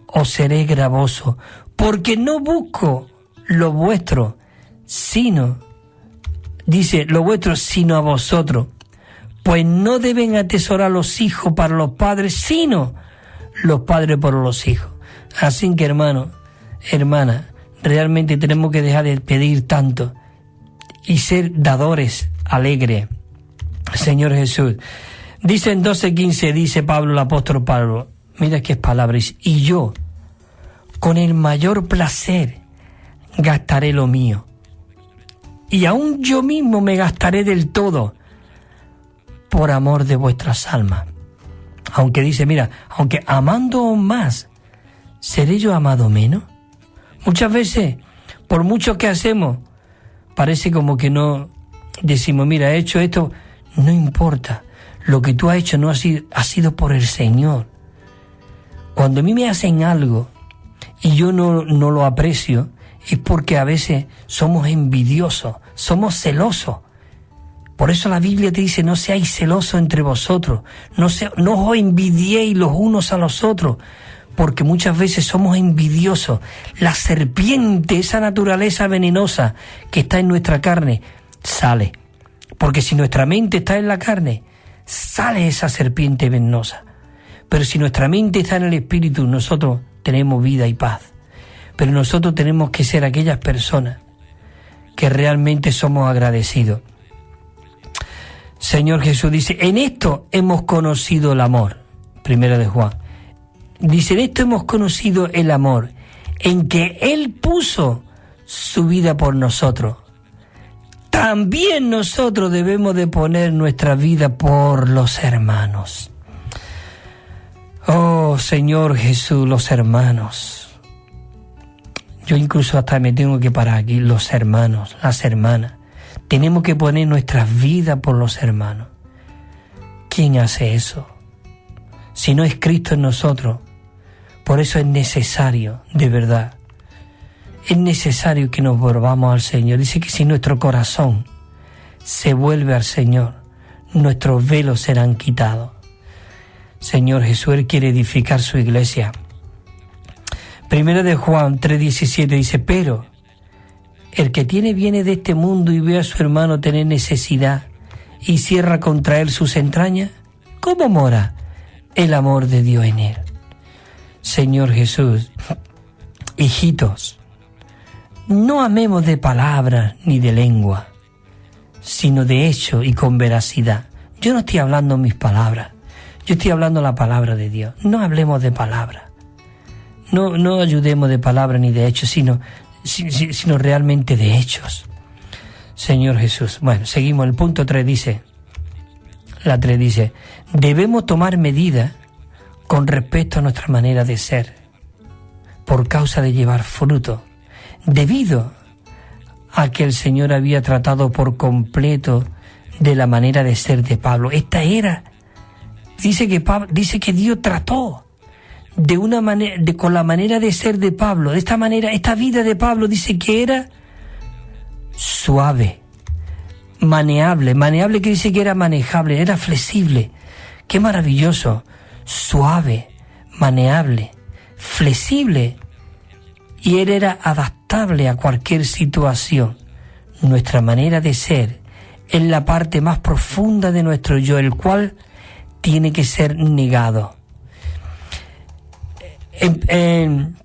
os seré gravoso, porque no busco lo vuestro, sino, dice, lo vuestro, sino a vosotros. Pues no deben atesorar los hijos para los padres, sino los padres por los hijos. Así que, hermano, hermana, realmente tenemos que dejar de pedir tanto y ser dadores alegres. Señor Jesús. Dice en 12:15, dice Pablo, el apóstol Pablo, mira qué palabras, y yo, con el mayor placer, gastaré lo mío. Y aún yo mismo me gastaré del todo, por amor de vuestras almas. Aunque dice, mira, aunque amándoos más, ¿seré yo amado menos? Muchas veces, por mucho que hacemos, parece como que no decimos, mira, he hecho esto, no importa. Lo que tú has hecho no ha sido por el Señor. Cuando a mí me hacen algo y yo no lo aprecio, es porque a veces somos envidiosos, somos celosos. Por eso la Biblia te dice, no seáis celosos entre vosotros, no os envidiéis los unos a los otros, porque muchas veces somos envidiosos. La serpiente, esa naturaleza venenosa que está en nuestra carne, sale. Porque si nuestra mente está en la carne, sale esa serpiente venenosa. Pero si nuestra mente está en el Espíritu, nosotros tenemos vida y paz. Pero nosotros tenemos que ser aquellas personas que realmente somos agradecidos. Señor Jesús dice, en esto hemos conocido el amor. Primera de Juan. Dice, en esto hemos conocido el amor, en que Él puso su vida por nosotros. También nosotros debemos de poner nuestra vida por los hermanos. Oh, Señor Jesús, los hermanos. Yo incluso hasta me tengo que parar aquí, los hermanos, las hermanas. Tenemos que poner nuestras vidas por los hermanos. ¿Quién hace eso? Si no es Cristo en nosotros. Por eso es necesario, de verdad, es necesario que nos volvamos al Señor. Dice que si nuestro corazón se vuelve al Señor, nuestros velos serán quitados. Señor Jesús, Él quiere edificar su iglesia. Primera de Juan 3:17 dice, pero el que tiene bienes de este mundo y ve a su hermano tener necesidad y cierra contra él sus entrañas, ¿cómo mora el amor de Dios en él? Señor Jesús, hijitos, no amemos de palabras ni de lengua, sino de hecho y con veracidad. Yo no estoy hablando mis palabras, yo estoy hablando la palabra de Dios. No hablemos de palabras, no ayudemos de palabras ni de hechos, sino realmente de hechos. Señor Jesús. Bueno, seguimos. El punto 3 dice, la 3 dice, debemos tomar medidas con respecto a nuestra manera de ser, por causa de llevar fruto, debido a que el Señor había tratado por completo de la manera de ser de Pablo. Esta era, dice que Dios trató de una manera, con la manera de ser de Pablo, de esta manera, esta vida de Pablo, dice que era suave, maneable que dice que era manejable, era flexible. Qué maravilloso, suave, maneable, flexible, y él era adaptable a cualquier situación. Nuestra manera de ser es la parte más profunda de nuestro yo, el cual tiene que ser negado. En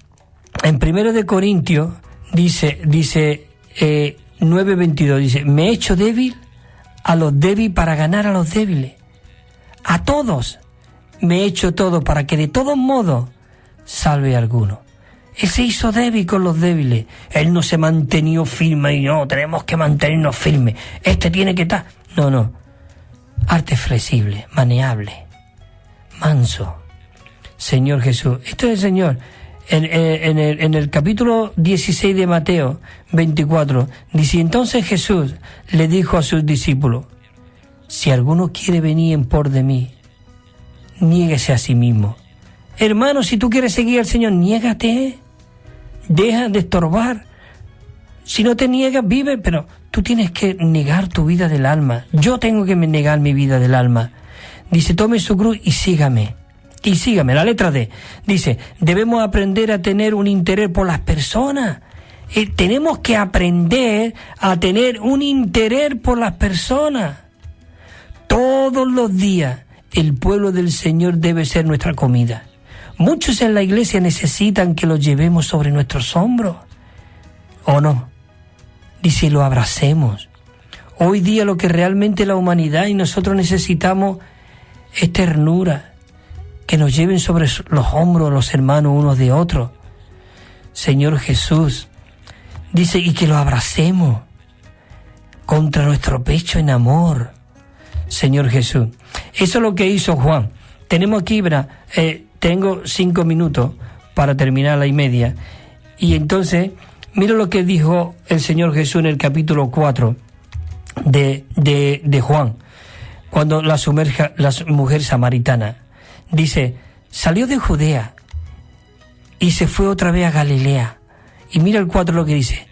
1 de Corintios dice 9:22, dice, me he hecho débil a los débiles para ganar a los débiles. A todos me he hecho todo para que de todos modos salve a alguno. Él se hizo débil con los débiles. Él no se mantenió firme y no, tenemos que mantenernos firmes. Este tiene que estar. No. arte flexible, maneable, manso. Señor Jesús, esto es el Señor. En el capítulo 16 de Mateo 24, dice: entonces Jesús le dijo a sus discípulos: si alguno quiere venir en pos de mí, niéguese a sí mismo. Hermano, si tú quieres seguir al Señor, niégate, deja de estorbar. Si no te niegas, vive, pero tú tienes que negar tu vida del alma. Yo tengo que negar mi vida del alma. Dice: tome su cruz y sígame. Y sígame, la letra D. Dice: debemos aprender a tener un interés por las personas. Tenemos que aprender a tener un interés por las personas. Todos los días el pueblo del Señor debe ser nuestra comida. Muchos en la iglesia necesitan que los llevemos sobre nuestros hombros. ¿O no? Dice: lo abracemos. Hoy día lo que realmente la humanidad y nosotros necesitamos es ternura. Que nos lleven sobre los hombros los hermanos unos de otros. Señor Jesús, dice, y que lo abracemos contra nuestro pecho en amor. Señor Jesús, eso es lo que hizo Juan. Tenemos aquí, tengo 5 minutos para terminar la 1:30. Y entonces, mira lo que dijo el Señor Jesús en el capítulo 4 de Juan, cuando la mujer samaritana. Dice: salió de Judea y se fue otra vez a Galilea. Y mira el 4 lo que dice: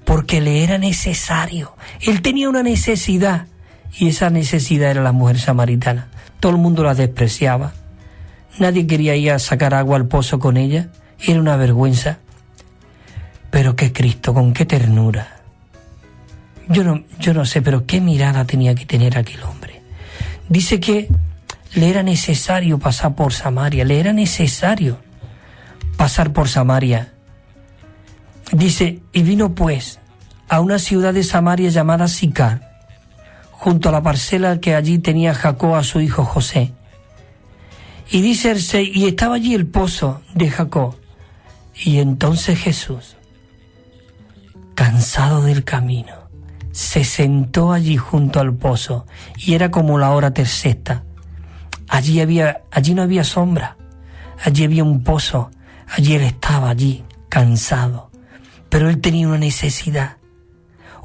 porque le era necesario. Él tenía una necesidad, y esa necesidad era la mujer samaritana. Todo el mundo la despreciaba. Nadie quería ir a sacar agua al pozo con ella. Era una vergüenza. Pero qué Cristo, con qué ternura. Yo no sé, pero qué mirada tenía que tener aquel hombre. Dice que le era necesario pasar por Samaria, le era necesario pasar por Samaria. Dice: y vino pues a una ciudad de Samaria llamada Sicar, junto a la parcela que allí tenía Jacob a su hijo José. Y dice: y estaba allí el pozo de Jacob. Y entonces Jesús, cansado del camino, se sentó allí junto al pozo, y era como la hora tercera. Allí no había sombra, allí había un pozo, allí él estaba allí, cansado, pero él tenía una necesidad.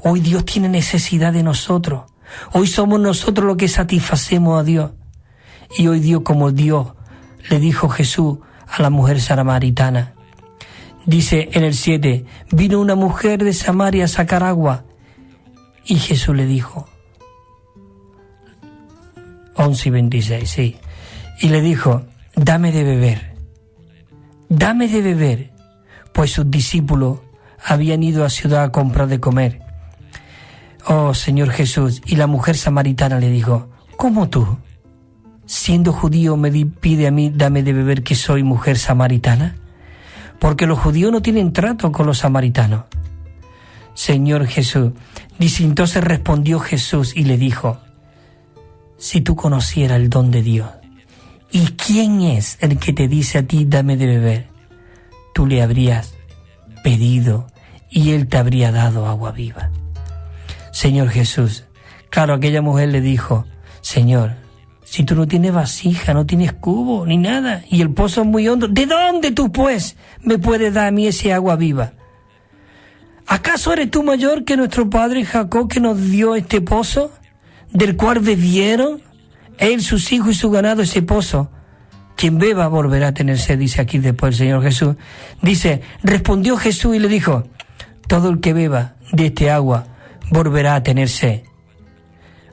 Hoy Dios tiene necesidad de nosotros, hoy somos nosotros los que satisfacemos a Dios. Y hoy Dios, como Dios le dijo Jesús a la mujer samaritana, dice en el 7, vino una mujer de Samaria a sacar agua, y Jesús le dijo, 11:26, sí. Y le dijo: dame de beber, pues sus discípulos habían ido a ciudad a comprar de comer. Oh Señor Jesús. Y la mujer samaritana le dijo: ¿cómo tú, siendo judío, me pide a mí dame de beber, que soy mujer samaritana? Porque los judíos no tienen trato con los samaritanos. Señor Jesús. Dice: entonces respondió Jesús y le dijo: si tú conocieras el don de Dios, y quién es el que te dice a ti dame de beber, tú le habrías pedido y él te habría dado agua viva. Señor Jesús. Claro, aquella mujer le dijo: Señor, si tú no tienes vasija, no tienes cubo ni nada, y el pozo es muy hondo, ¿de dónde tú pues me puedes dar a mí ese agua viva? ¿Acaso eres tú mayor que nuestro padre Jacob, que nos dio este pozo, del cual bebieron él, sus hijos y su ganado ese pozo? Quien beba volverá a tener sed, dice aquí después el Señor Jesús. Dice: respondió Jesús y le dijo: todo el que beba de este agua volverá a tener sed.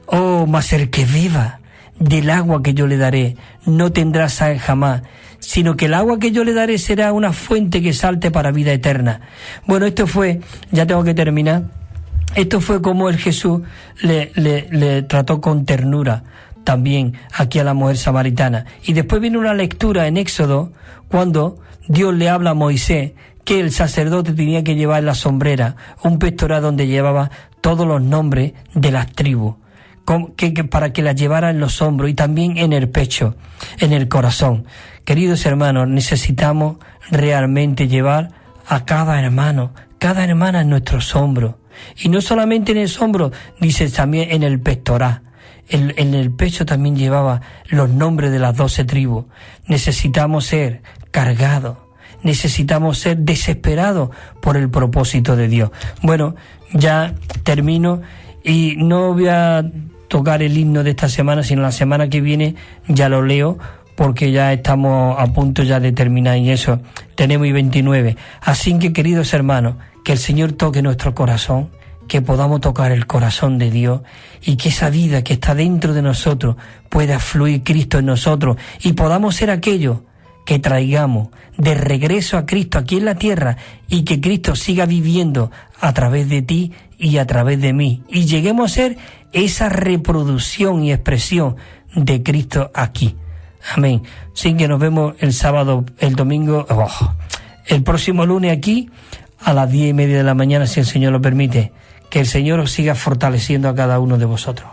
Oh, mas el que beba del agua que yo le daré no tendrá sed jamás, sino que el agua que yo le daré será una fuente que salte para vida eterna. Bueno, esto fue, ya tengo que terminar, esto fue como el Jesús le trató con ternura también aquí a la mujer samaritana. Y después viene una lectura en Éxodo, cuando Dios le habla a Moisés que el sacerdote tenía que llevar en la sombrera un pectoral donde llevaba todos los nombres de las tribus, para que las llevara en los hombros y también en el pecho, en el corazón. Queridos hermanos, necesitamos realmente llevar a cada hermano, cada hermana en nuestros hombros. Y no solamente en el hombro, dice también en el pectoral. en el pecho también llevaba los nombres de las 12 tribus. Necesitamos ser cargados, necesitamos ser desesperados por el propósito de Dios. Bueno, ya termino y no voy a tocar el himno de esta semana, sino la semana que viene ya lo leo, porque ya estamos a punto ya de terminar y eso, tenemos 29. Así que, queridos hermanos, que el Señor toque nuestro corazón, que podamos tocar el corazón de Dios y que esa vida que está dentro de nosotros pueda fluir Cristo en nosotros y podamos ser aquellos que traigamos de regreso a Cristo aquí en la tierra y que Cristo siga viviendo a través de ti y a través de mí y lleguemos a ser esa reproducción y expresión de Cristo aquí. Amén. Sin que nos vemos el sábado, el domingo, el próximo lunes aquí a las 10:30 de la mañana, si el Señor lo permite. Que el Señor os siga fortaleciendo a cada uno de vosotros.